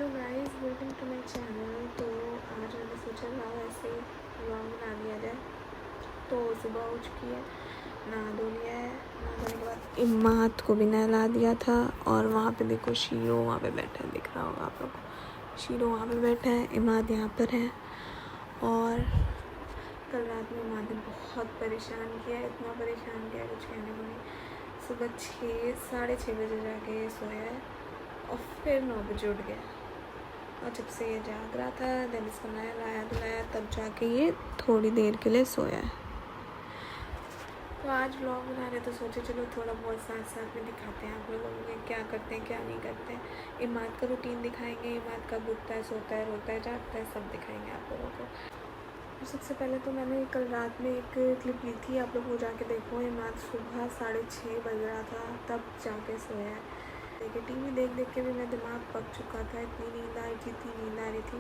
Hello guys, welcome to my channel. तो आज मैंने सोचा लाओ ऐसे व्लॉग बना लिया जाए। तो सुबह हो चुकी है, नहा धो लिया है। नहा धोने के बाद इमाद को भी नहला दिया था। और वहाँ पे देखो शीरो वहाँ पे बैठा है, दिख रहा होगा आप लोग को। शीरो वहाँ पे बैठा है, इमाद यहाँ पर है। और कल रात में इमाद ने बहुत परेशान किया, इतना परेशान किया कुछ कहने को नहीं। सुबह 6-6:30 बजे जाके ये सोया है और फिर 9 बजे उठ गया। और जब से ये जाग रहा था, देन इसको नहलाया धुलाया, तब जाके ये थोड़ी देर के लिए सोया है। तो आज व्लॉग बना रहे तो सोचे चलो थोड़ा बहुत साथ साथ में दिखाते हैं आप लोगों को क्या करते हैं क्या नहीं करते हैं। इमाद का रूटीन दिखाएंगे, इमाद कब उठता है, सोता है, रोता है, जागता है, सब दिखाएंगे आप लोगों को। तो सबसे पहले तो मैंने कल रात में एक क्लिप ली थी, आप लोग वो जाके देखो। इमाद सुबह 6:30 बज रहा था तब जाके सोया है। देखिए टीवी देख देख के भी मेरा दिमाग पक चुका था, इतनी नींद आ रही थी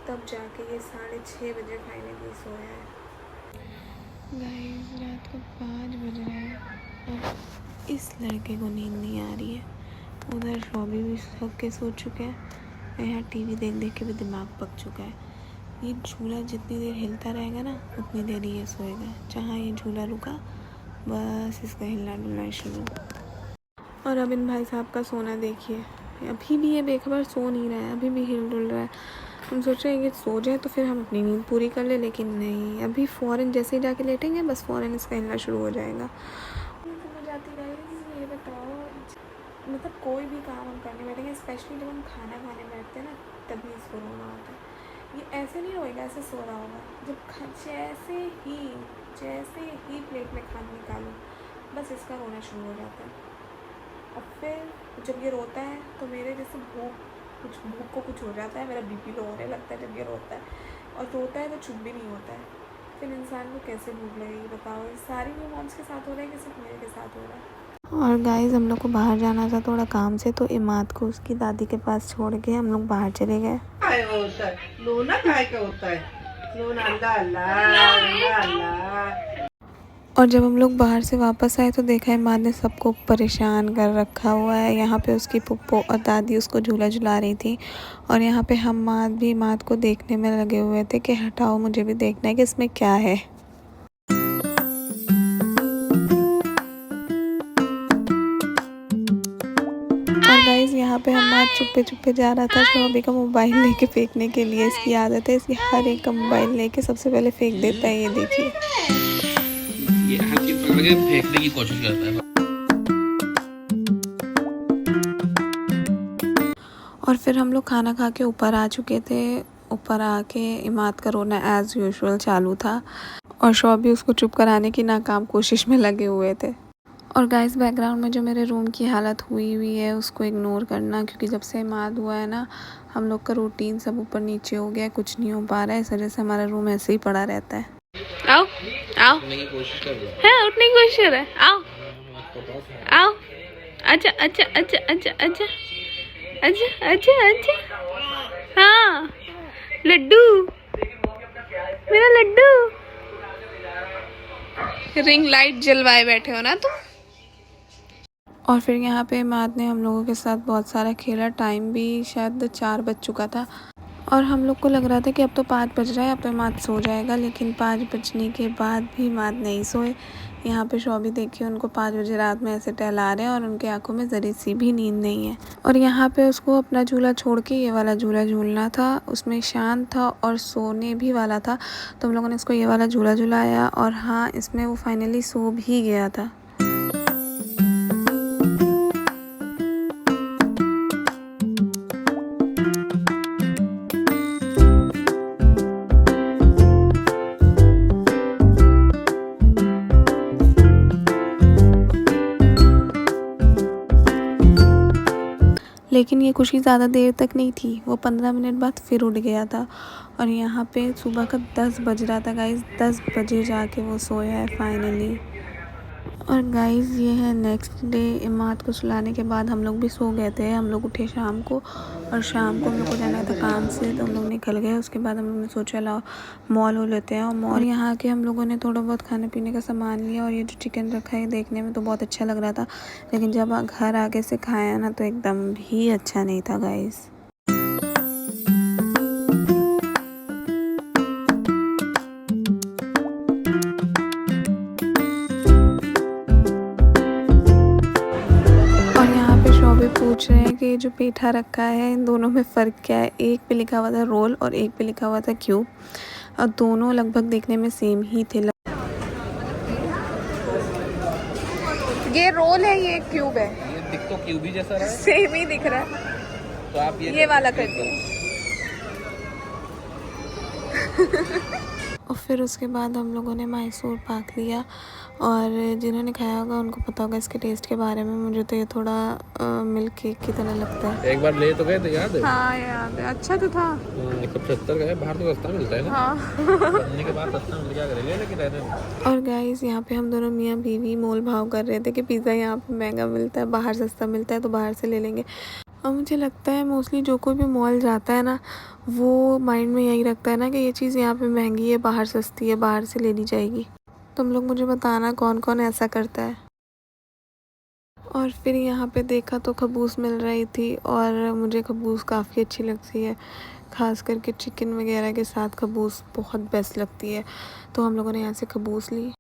तब जाके ये 6:30 बजे फाइनली सोया है। गाइस रात को 5 बज रहे हैं और इस लड़के को नींद नहीं आ रही है। उधर शॉबी भी थक के सो चुके हैं, यहाँ टीवी देख देख के भी दिमाग पक चुका है। ये झूला जितनी देर हिलता रहेगा ना उतनी देर ही ये सोएगा। जहाँ ये झूला रुका बस इसका हिलना डुलना शुरू। और अब इन भाई साहब का सोना देखिए, अभी भी ये बेखबर सो नहीं रहा है, अभी भी हिल डुल रहा है। हम सोच रहे हैं कि सो जाए तो फिर हम अपनी नींद पूरी कर ले, लेकिन नहीं, अभी फ़ौरन जैसे ही जाके लेटेंगे बस फ़ौरन इसका हिलना शुरू हो जाएगा। जाती रही ये बताओ, मतलब कोई भी काम हम करने बैठेंगे, स्पेशली जब हम खाना खाने बैठते हैं ना तभी इसको रोना होता है। ये ऐसे नहीं रोएगा, ऐसे सो रहा होगा। जब जैसे ही प्लेट में खाना निकालो बस इसका रोना शुरू हो जाता है। और फिर जब ये रोता है तो मेरे जैसे भूख को कुछ हो जाता है, मेरा बीपी लो होने लगता है जब ये रोता है। और रोता है तो चुप भी नहीं होता है। फिर इंसान को कैसे भूख लगेगी बताओ। ये सारी ह्यूमन्स के साथ हो रहा है कि सिर्फ मेरे के साथ हो रहा है। और गाइस हम लोग को बाहर जाना था थोड़ा काम से, तो इमाद को उसकी दादी के पास छोड़ के हम लोग बाहर चले गए। और जब हम लोग बाहर से वापस आए तो देखा इमाद ने सबको परेशान कर रखा हुआ है। यहाँ पे उसकी पुप्पो और दादी उसको झूला झुला रही थी और यहाँ पे हम भी इमाद को देखने में लगे हुए थे कि हटाओ, मुझे भी देखना है कि इसमें क्या है। और गाइस यहाँ पे इमाद चुप्पे चुप्पे जा रहा था शोभी का मोबाइल लेके फेंकने के लिए। इसकी आदत है, इसकी हर एक का मोबाइल लेके सबसे पहले फेंक देता है। ये देखिए ये हल्की पकड़ के फेंकने की कोशिश करता है। और फिर हम लोग खाना खा के ऊपर आ चुके थे। ऊपर आके इमाद का रोना एज़ यूजुअल चालू था और शोभी उसको चुप कराने की नाकाम कोशिश में लगे हुए थे। और गाइस बैकग्राउंड में जो मेरे रूम की हालत हुई है उसको इग्नोर करना, क्योंकि जब से इमाद हुआ है ना हम लोग का रूटीन सब ऊपर नीचे हो गया है, कुछ नहीं हो पा रहा है। इस वजह से हमारा रूम ऐसे ही पड़ा रहता है। आओ आओ, उठने की कोशिश कर रहा है। है उठने की कोशिश कर रहा है। आओ आओ, अच्छा अच्छा अच्छा अच्छा अच्छा अच्छा अच्छा अच्छा, हाँ लड्डू, मेरा लड्डू। रिंग लाइट जलवाए बैठे हो ना तुम। और फिर यहाँ पे इमाद ने हम लोगों के साथ बहुत सारा खेला। टाइम भी शायद 4 बज चुका था और हम लोग को लग रहा था कि अब तो 5 बज रहा है, अब तो इमाद सो जाएगा। लेकिन 5 बजने के बाद भी इमाद नहीं सोए। यहाँ पे शोभी देखिए, उनको 5 बजे रात में ऐसे टहला रहे हैं और उनकी आंखों में ज़री सी भी नींद नहीं है। और यहाँ पे उसको अपना झूला छोड़ के ये वाला झूला झूलना था, उसमें शांत था और सोने भी वाला था। तो हम लोगों ने इसको ये वाला झूला झुलाया और हाँ इसमें वो फाइनली सो भी गया था। लेकिन ये खुशी ज़्यादा देर तक नहीं थी, वो 15 मिनट बाद फिर उठ गया था। और यहाँ पे सुबह का 10 बज रहा था गाइस, 10 बजे जाके वो सोया है फाइनली। और गाइस ये है नेक्स्ट डे। इमाद को सुलाने के बाद हम लोग भी सो गए थे। हम लोग उठे शाम को और शाम को हम लोग को जाना था काम से, तो हम लोग निकल गए। उसके बाद हम लोग ने सोचा लाओ मॉल हो लेते हैं। और मॉल यहाँ आके हम लोगों ने थोड़ा बहुत खाने पीने का सामान लिया। और ये जो चिकन रखा है देखने में तो बहुत अच्छा लग रहा था, लेकिन जब घर आके से खाया ना तो एकदम भी अच्छा नहीं था गाइस। ये जो पेठा रखा है इन दोनों में फ़र्क क्या है, एक पे लिखा हुआ था रोल और एक पे लिखा हुआ था क्यूब, और दोनों लगभग देखने में सेम ही थे। ये रोल है, ये क्यूब है। ये दिख तो क्यूब ही जैसा रहा है, सेम ही दिख रहा है। तो आप ये वाला कर दिए। और फिर उसके बाद हम लोगों ने मैसूर पाक लिया, और जिन्होंने खाया होगा उनको पता होगा इसके टेस्ट के बारे में। मुझे तो ये थोड़ा मिल्क केक की तरह लगता है। एक बार ले तो गए थे, याद है? हाँ याद है, अच्छा तो था। 175 का है, बाहर तो सस्ता मिलता है ना। हाँ। बनने के बाद सस्ता मिल क्या करेंगे, लेकिन रहने दो। और गाइस यहाँ पे हम दोनों मियाँ बीवी मोल भाव कर रहे थे कि पिज़्ज़ा यहाँ पे महंगा मिलता है, बाहर सस्ता मिलता है, तो बाहर से ले लेंगे। और मुझे लगता है मोस्टली जो कोई भी मॉल जाता है ना, वो माइंड में यही रखता है ना कि ये चीज़ यहाँ पे महंगी है, बाहर सस्ती है, बाहर से लेनी जाएगी। तुम लोग मुझे बताना कौन कौन ऐसा करता है। और फिर यहाँ पे देखा तो खबूस मिल रही थी, और मुझे खबूस काफ़ी अच्छी लगती है, ख़ास करके चिकन वगैरह के साथ खबूस बहुत बेस्ट लगती है। तो हम लोगों ने यहाँ से खबूस ली।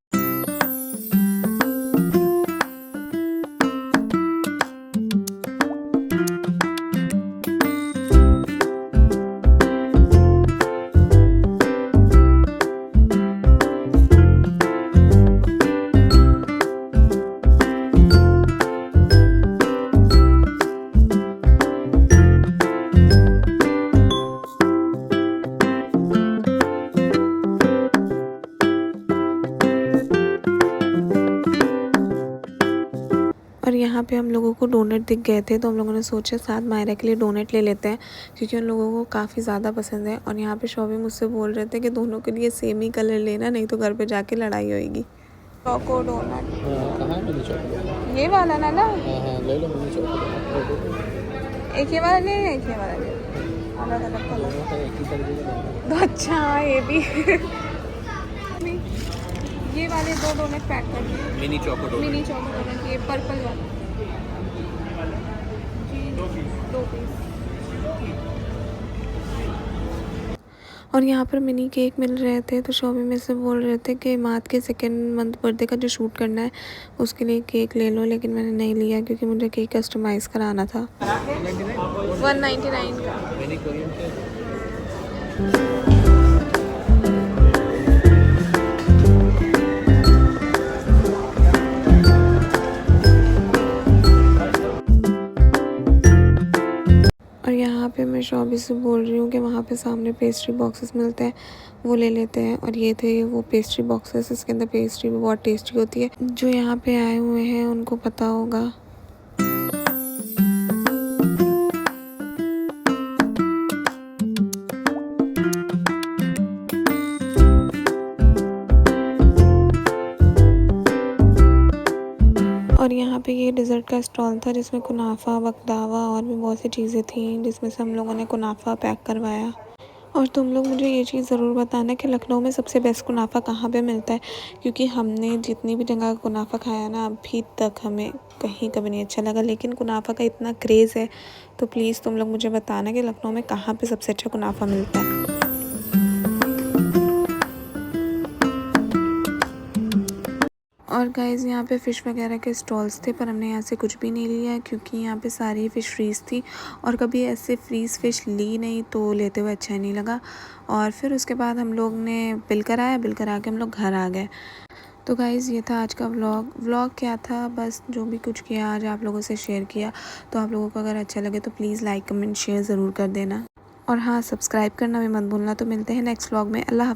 और यहाँ पे हम लोगों को डोनट दिख गए थे, तो हम लोगों ने सोचा साथ मायरा के लिए डोनट ले लेते हैं, क्योंकि उन लोगों को काफ़ी ज़्यादा पसंद है। और यहाँ पे शोभी मुझसे बोल रहे थे कि दोनों के लिए सेम ही कलर लेना, नहीं तो घर पे जाके लड़ाई होएगी। चोको डोनट कहाँ मिली चॉकलेट? ये वाला ना हाँ ले लो मिली चॉकलेट। एक ये वाला ले, एक ये वाला ले, अलग अलग कलर। अच्छा ये भी। ये वाले 2 डोनट पैक कर दिए, mini choco donut. Mini choco donut, ये पर्पल वाला जी, 2 पीस। और यहाँ पर मिनी केक मिल रहे थे, तो शोभी में से बोल रहे थे कि मात के 2nd मंथ बर्थडे का जो शूट करना है उसके लिए केक ले लो, लेकिन मैंने नहीं लिया क्योंकि मुझे केक कस्टमाइज़ कराना था। 199 का। मिनी कोरियन के। और यहाँ पे मैं शोभी से बोल रही हूँ कि वहाँ पे सामने पेस्ट्री बॉक्सेस मिलते हैं, वो ले लेते हैं। और ये थे वो पेस्ट्री बॉक्सेस, इसके अंदर पेस्ट्री भी बहुत टेस्टी होती है, जो यहाँ पे आए हुए हैं उनको पता होगा। और यहाँ पे ये डिज़र्ट का स्टॉल था, जिसमें कुनाफा, बकलावा और भी बहुत सी चीज़ें थी, जिसमें से हम लोगों ने कुनाफा पैक करवाया। और तुम लोग मुझे ये चीज़ ज़रूर बताना कि लखनऊ में सबसे बेस्ट कुनाफा कहाँ पे मिलता है, क्योंकि हमने जितनी भी जगह कुनाफा खाया ना, अभी तक हमें कहीं कभी नहीं अच्छा लगा। लेकिन कुनाफा का इतना क्रेज़ है, तो प्लीज़ तुम लोग मुझे बताना कि लखनऊ में कहाँ पे सबसे अच्छा कुनाफा मिलता है। और गाइज़ यहाँ पे फ़िश वगैरह के स्टॉल्स थे, पर हमने यहाँ से कुछ भी नहीं लिया क्योंकि यहाँ पे सारी फ़िश फ्रीज़ थी, और कभी ऐसे फ्रीज़ फ़िश ली नहीं, तो लेते हुए अच्छा नहीं लगा। और फिर उसके बाद हम लोग ने बिल कराया, बिल करा के हम लोग घर आ गए। तो गाइज़ ये था आज का व्लॉग क्या था, बस जो भी कुछ किया आज आप लोगों से शेयर किया। तो आप लोगों को अगर अच्छा लगे तो प्लीज़ लाइक कमेंट शेयर ज़रूर कर देना, और हाँ सब्सक्राइब करना भी मत भूलना। तो मिलते हैं नेक्स्ट व्लॉग में। अल्लाह हाफ़िज़।